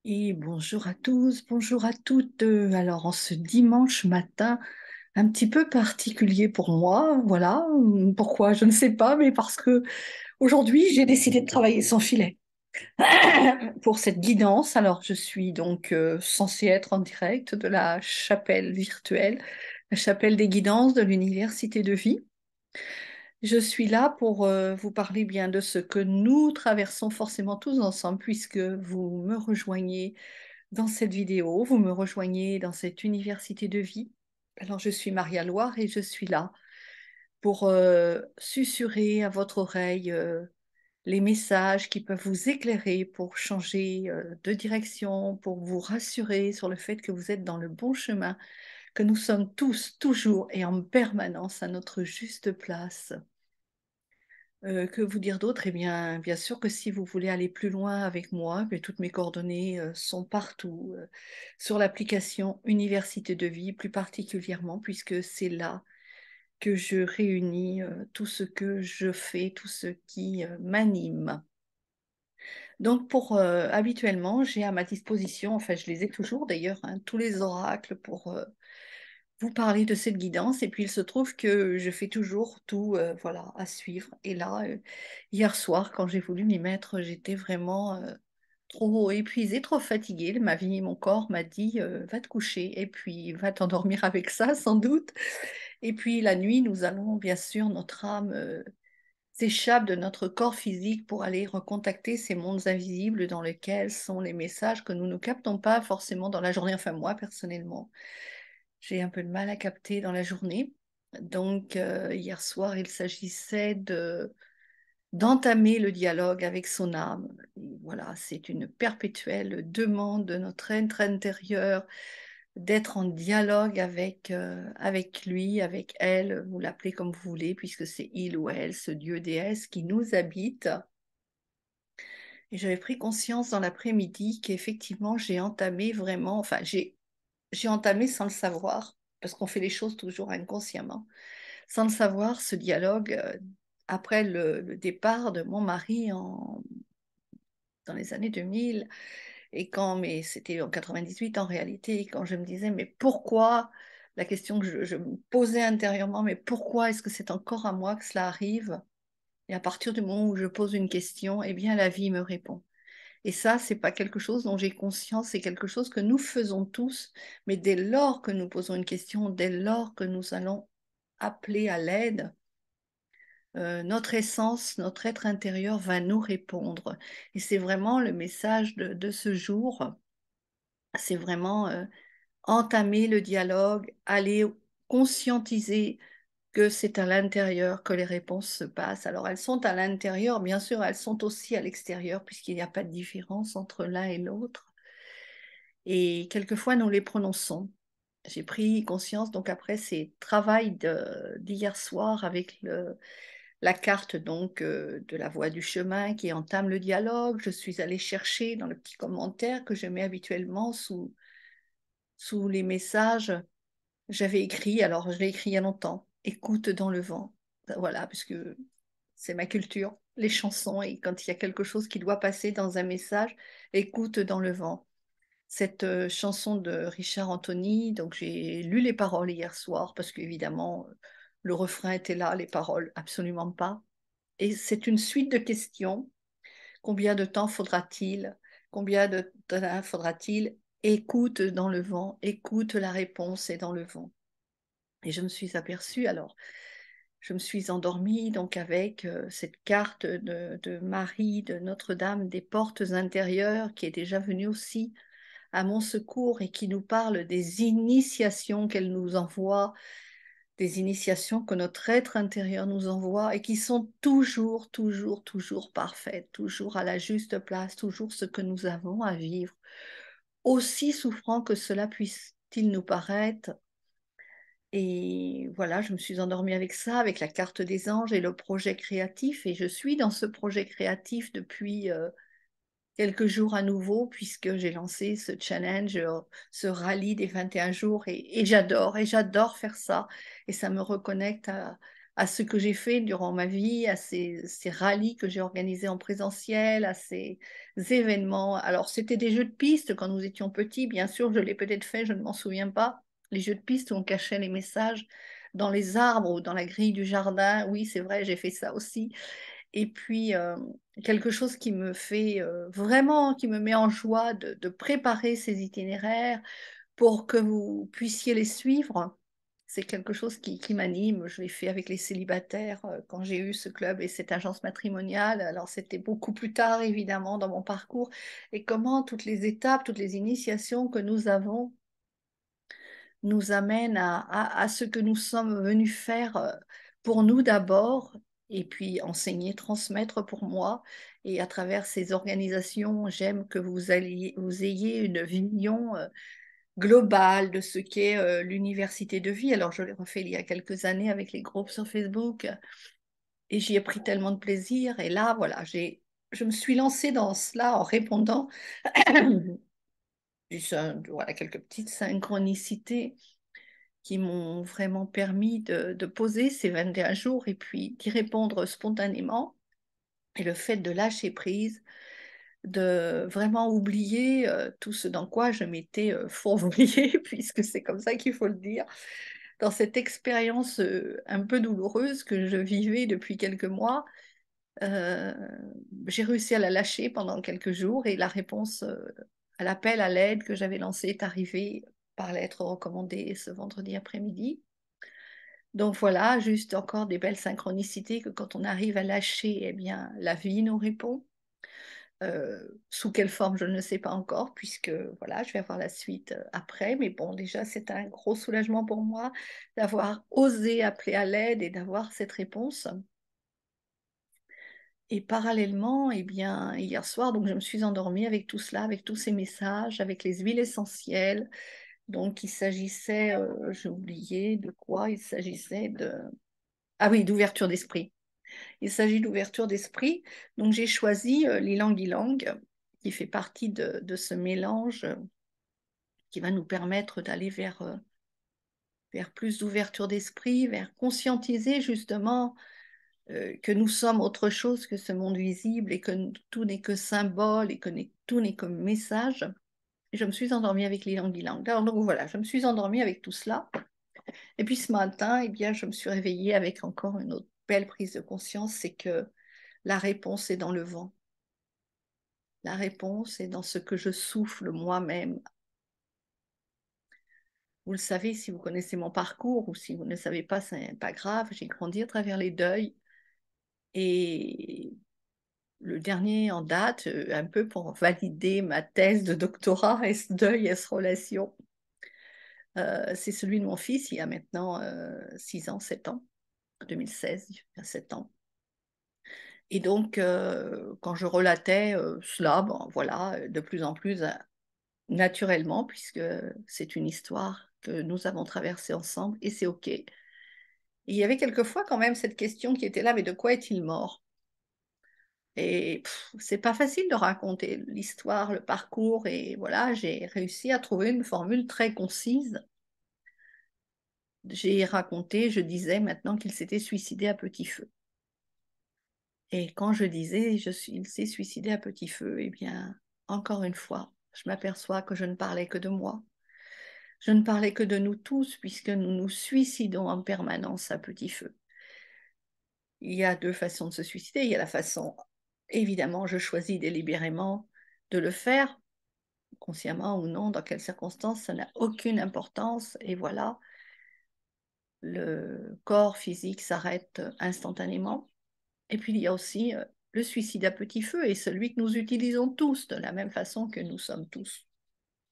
Et bonjour à tous, bonjour à toutes. Alors, en ce dimanche matin, un petit peu particulier pour moi, voilà. Pourquoi, je ne sais pas, mais parce que aujourd'hui, j'ai décidé de travailler sans filet pour cette guidance. Alors, je suis donc censée être en direct de la chapelle virtuelle, la chapelle des guidances de l'Université de Vie. Je suis là pour vous parler bien de ce que nous traversons forcément tous ensemble, puisque vous me rejoignez dans cette vidéo, vous me rejoignez dans cette université de vie. Alors, je suis Maria Loire et je suis là pour susurrer à votre oreille les messages qui peuvent vous éclairer pour changer de direction, pour vous rassurer sur le fait que vous êtes dans le bon chemin, que nous sommes tous, toujours et en permanence à notre juste place. Que vous dire d'autre? Eh bien, bien sûr que si vous voulez aller plus loin avec moi, mais toutes mes coordonnées sont partout sur l'application Université de Vie, plus particulièrement, puisque c'est là que je réunis tout ce que je fais, tout ce qui m'anime. Donc, habituellement, j'ai à ma disposition, enfin, je les ai toujours d'ailleurs, hein, tous les oracles pour vous parler de cette guidance. Et puis, il se trouve que je fais toujours tout, voilà, à suivre. Et là, hier soir, quand j'ai voulu m'y mettre, j'étais vraiment trop épuisée, trop fatiguée. Ma vie, mon corps m'a dit, va te coucher et puis va t'endormir avec ça, sans doute. Et puis, la nuit, nous allons, bien sûr, notre âme s'échappe de notre corps physique pour aller recontacter ces mondes invisibles dans lesquels sont les messages que nous ne captons pas forcément dans la journée. Enfin, moi, personnellement. J'ai un peu de mal à capter dans la journée. Donc, hier soir, il s'agissait d'entamer le dialogue avec son âme. Et voilà, c'est une perpétuelle demande de notre être intérieur d'être en dialogue avec lui, avec elle, vous l'appelez comme vous voulez, puisque c'est il ou elle, ce Dieu déesse qui nous habite. Et j'avais pris conscience dans l'après-midi qu'effectivement, j'ai entamé vraiment, enfin, j'ai entamé sans le savoir, parce qu'on fait les choses toujours inconsciemment, sans le savoir, ce dialogue après le départ de mon mari dans les années 2000, mais c'était en 98 en réalité, quand je me disais, mais pourquoi, la question que je me posais intérieurement, mais pourquoi est-ce que c'est encore à moi que cela arrive? Et à partir du moment où je pose une question, eh bien la vie me répond. Et ça, c'est pas quelque chose dont j'ai conscience, c'est quelque chose que nous faisons tous, mais dès lors que nous posons une question, dès lors que nous allons appeler à l'aide, notre essence, notre être intérieur va nous répondre. Et c'est vraiment le message de ce jour, c'est vraiment entamer le dialogue, aller conscientiser que c'est à l'intérieur que les réponses se passent. Alors elles sont à l'intérieur, bien sûr, elles sont aussi à l'extérieur, puisqu'il n'y a pas de différence entre l'un et l'autre. Et quelquefois, nous les prononçons. J'ai pris conscience, donc après ces travail d'hier soir avec la carte donc de la voie du chemin qui entame le dialogue, je suis allée chercher dans le petit commentaire que je mets habituellement sous les messages. J'avais écrit, alors je l'ai écrit il y a longtemps, écoute dans le vent. Voilà, puisque c'est ma culture, les chansons, et quand il y a quelque chose qui doit passer dans un message, écoute dans le vent. Cette chanson de Richard Anthony, donc j'ai lu les paroles hier soir, parce qu'évidemment, le refrain était là, les paroles, absolument pas. Et c'est une suite de questions. Combien de temps faudra-t-il? Combien de temps faudra-t-il? Écoute dans le vent, écoute la réponse est dans le vent. Et je me suis aperçue, alors, je me suis endormie donc avec cette carte de Marie de Notre-Dame des portes intérieures qui est déjà venue aussi à mon secours et qui nous parle des initiations qu'elle nous envoie, des initiations que notre être intérieur nous envoie et qui sont toujours, toujours, toujours parfaites, toujours à la juste place, toujours ce que nous avons à vivre. Aussi souffrant que cela puisse-t-il nous paraître, et voilà, je me suis endormie avec ça, avec la carte des anges et le projet créatif. Et je suis dans ce projet créatif depuis quelques jours à nouveau, puisque j'ai lancé ce challenge, ce rallye des 21 jours. Et j'adore faire ça. Et ça me reconnecte à ce que j'ai fait durant ma vie, à ces rallyes que j'ai organisés en présentiel, à ces événements. Alors, c'était des jeux de piste quand nous étions petits, bien sûr, je l'ai peut-être fait, je ne m'en souviens pas. Les jeux de piste où on cachait les messages dans les arbres ou dans la grille du jardin. Oui, c'est vrai, j'ai fait ça aussi. Et puis, quelque chose qui me fait vraiment, qui me met en joie de préparer ces itinéraires pour que vous puissiez les suivre. C'est quelque chose qui m'anime. Je l'ai fait avec les célibataires quand j'ai eu ce club et cette agence matrimoniale. Alors, c'était beaucoup plus tard, évidemment, dans mon parcours. Et comment toutes les étapes, toutes les initiations que nous avons nous amènent à ce que nous sommes venus faire pour nous d'abord, et puis enseigner, transmettre pour moi. Et à travers ces organisations, j'aime que vous ayez une vision globale de ce qu'est l'université de vie. Alors, je l'ai refait il y a quelques années avec les groupes sur Facebook et j'y ai pris tellement de plaisir. Et là, voilà, je me suis lancée dans cela en répondant voilà, quelques petites synchronicités qui m'ont vraiment permis de poser ces 21 jours et puis d'y répondre spontanément. Et le fait de lâcher prise, de vraiment oublier tout ce dans quoi je m'étais fourvoyée, puisque c'est comme ça qu'il faut le dire, dans cette expérience un peu douloureuse que je vivais depuis quelques mois. euh, j'ai réussi à la lâcher pendant quelques jours et la réponse à l'appel à l'aide que j'avais lancé est arrivée par lettre recommandée ce vendredi après-midi. Donc voilà, juste encore des belles synchronicités que quand on arrive à lâcher, eh bien, la vie nous répond. Sous quelle forme, je ne sais pas encore, puisque voilà, je vais avoir la suite après. Mais bon, déjà, c'est un gros soulagement pour moi d'avoir osé appeler à l'aide et d'avoir cette réponse. Et parallèlement, eh bien, hier soir, donc je me suis endormie avec tout cela, avec tous ces messages, avec les huiles essentielles. Donc, il s'agissait, j'ai oublié de quoi, il s'agissait de... Ah oui, d'ouverture d'esprit. Il s'agit d'ouverture d'esprit. Donc, j'ai choisi l'ilang-ilang, qui fait partie de ce mélange qui va nous permettre d'aller vers plus d'ouverture d'esprit, vers conscientiser justement que nous sommes autre chose que ce monde visible et que tout n'est que symbole et que tout n'est que message. Et je me suis endormie avec l'ilang-ilang. Alors, donc voilà, je me suis endormie avec tout cela. Et puis ce matin, eh bien, je me suis réveillée avec encore une autre belle prise de conscience, c'est que la réponse est dans le vent. La réponse est dans ce que je souffle moi-même. Vous le savez si vous connaissez mon parcours ou si vous ne le savez pas, c'est pas grave. J'ai grandi à travers les deuils et le dernier en date, un peu pour valider ma thèse de doctorat, est-ce deuil, est-ce relation, c'est celui de mon fils il y a maintenant 6 ans, 7 ans, 2016, il y a 7 ans. Et donc, quand je relatais cela, bon, voilà, de plus en plus naturellement, puisque c'est une histoire que nous avons traversée ensemble, et c'est OK. Et il y avait quelquefois quand même cette question qui était là, mais de quoi est-il mort? Et c'est pas facile de raconter l'histoire, le parcours, et voilà, j'ai réussi à trouver une formule très concise. J'ai raconté, je disais maintenant qu'il s'était suicidé à petit feu. Et quand je disais il s'est suicidé à petit feu, eh bien, encore une fois, je m'aperçois que je ne parlais que de moi. Je ne parlais que de nous tous, puisque nous nous suicidons en permanence à petit feu. Il y a deux façons de se suicider. Il y a la façon, évidemment, je choisis délibérément de le faire, consciemment ou non, dans quelles circonstances, ça n'a aucune importance. Et voilà, le corps physique s'arrête instantanément. Et puis, il y a aussi le suicide à petit feu, et celui que nous utilisons tous de la même façon que nous sommes tous.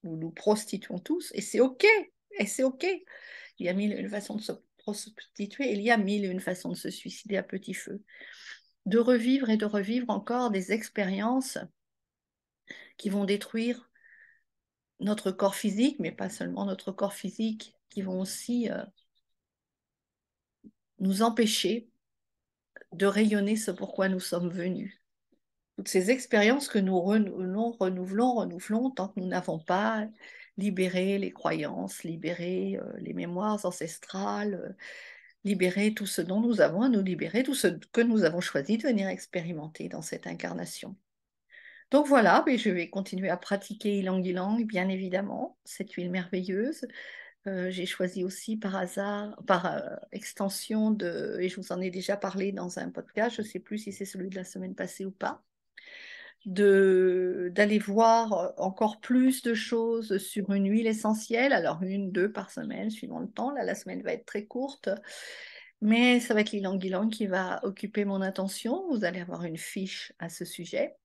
Nous nous prostituons tous, et c'est OK. Et c'est OK. Il y a mille et une façons de se prostituer, il y a mille et une façons de se suicider à petit feu. De revivre et de revivre encore des expériences qui vont détruire notre corps physique, mais pas seulement notre corps physique, qui vont aussi nous empêcher de rayonner ce pourquoi nous sommes venus. Toutes ces expériences que nous renouvelons, tant que nous n'avons pas libéré les croyances, libéré les mémoires ancestrales, libérer tout ce dont nous avons à nous libérer, tout ce que nous avons choisi de venir expérimenter dans cette incarnation. Donc voilà, mais je vais continuer à pratiquer Ylang Ylang, bien évidemment, cette huile merveilleuse. J'ai choisi aussi par hasard, par extension et je vous en ai déjà parlé dans un podcast, je ne sais plus si c'est celui de la semaine passée ou pas, d'aller voir encore plus de choses sur une huile essentielle, alors une, deux par semaine, suivant le temps. Là, la semaine va être très courte, mais ça va être l'Ylang Ylang qui va occuper mon attention. Vous allez avoir une fiche à ce sujet.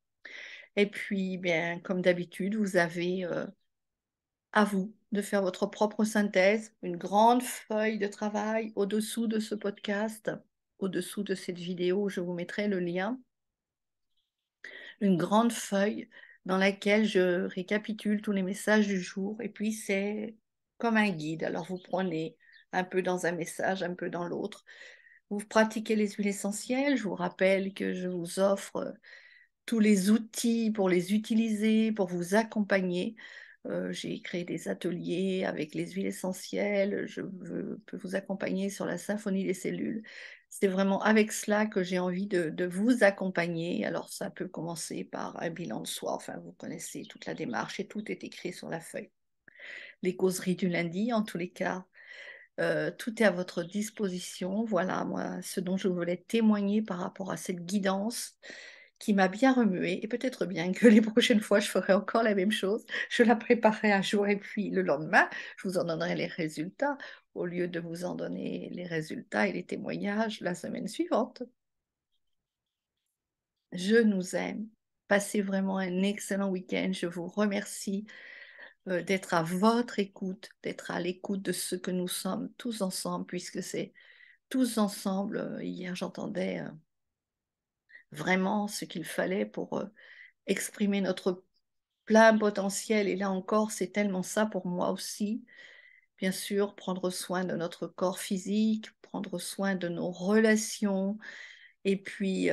Et puis, bien, comme d'habitude, vous avez à vous de faire votre propre synthèse, une grande feuille de travail au-dessous de ce podcast, au-dessous de cette vidéo, je vous mettrai le lien, une grande feuille dans laquelle je récapitule tous les messages du jour et puis c'est comme un guide. Alors vous prenez un peu dans un message, un peu dans l'autre. Vous pratiquez les huiles essentielles. Je vous rappelle que je vous offre tous les outils pour les utiliser, pour vous accompagner. J'ai créé des ateliers avec les huiles essentielles. Peux vous accompagner sur la symphonie des cellules. C'est vraiment avec cela que j'ai envie de vous accompagner. Alors, ça peut commencer par un bilan de soi. Enfin, vous connaissez toute la démarche et tout est écrit sur la feuille. Les causeries du lundi, en tous les cas, tout est à votre disposition. Voilà, moi, ce dont je voulais témoigner par rapport à cette guidance qui m'a bien remué. Et peut-être bien que les prochaines fois, je ferai encore la même chose. Je la préparerai un jour et puis le lendemain, je vous en donnerai les résultats au lieu de vous en donner les résultats et les témoignages la semaine suivante. Je nous aime. Passez vraiment un excellent week-end. Je vous remercie d'être à votre écoute, d'être à l'écoute de ce que nous sommes tous ensemble, puisque c'est tous ensemble. Hier, j'entendais vraiment ce qu'il fallait pour exprimer notre plein potentiel. Et là encore, c'est tellement ça pour moi aussi. Bien sûr, prendre soin de notre corps physique, prendre soin de nos relations, et puis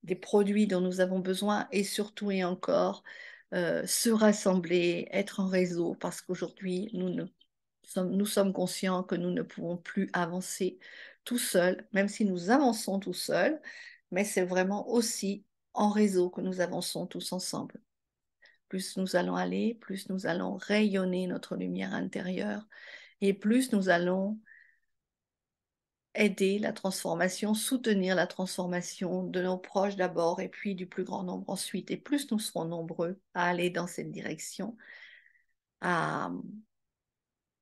des produits dont nous avons besoin, et surtout et encore, se rassembler, être en réseau, parce qu'aujourd'hui, nous sommes conscients que nous ne pouvons plus avancer tout seuls, même si nous avançons tout seuls, mais c'est vraiment aussi en réseau que nous avançons tous ensemble. Plus nous allons aller, plus nous allons rayonner notre lumière intérieure et plus nous allons aider la transformation, soutenir la transformation de nos proches d'abord et puis du plus grand nombre ensuite. Et plus nous serons nombreux à aller dans cette direction, à,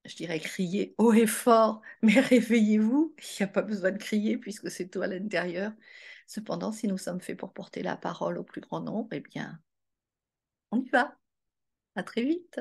je dirais, crier haut et fort, mais réveillez-vous, il n'y a pas besoin de crier puisque c'est tout à l'intérieur. Cependant, si nous sommes faits pour porter la parole au plus grand nombre, eh bien, on y va. À très vite.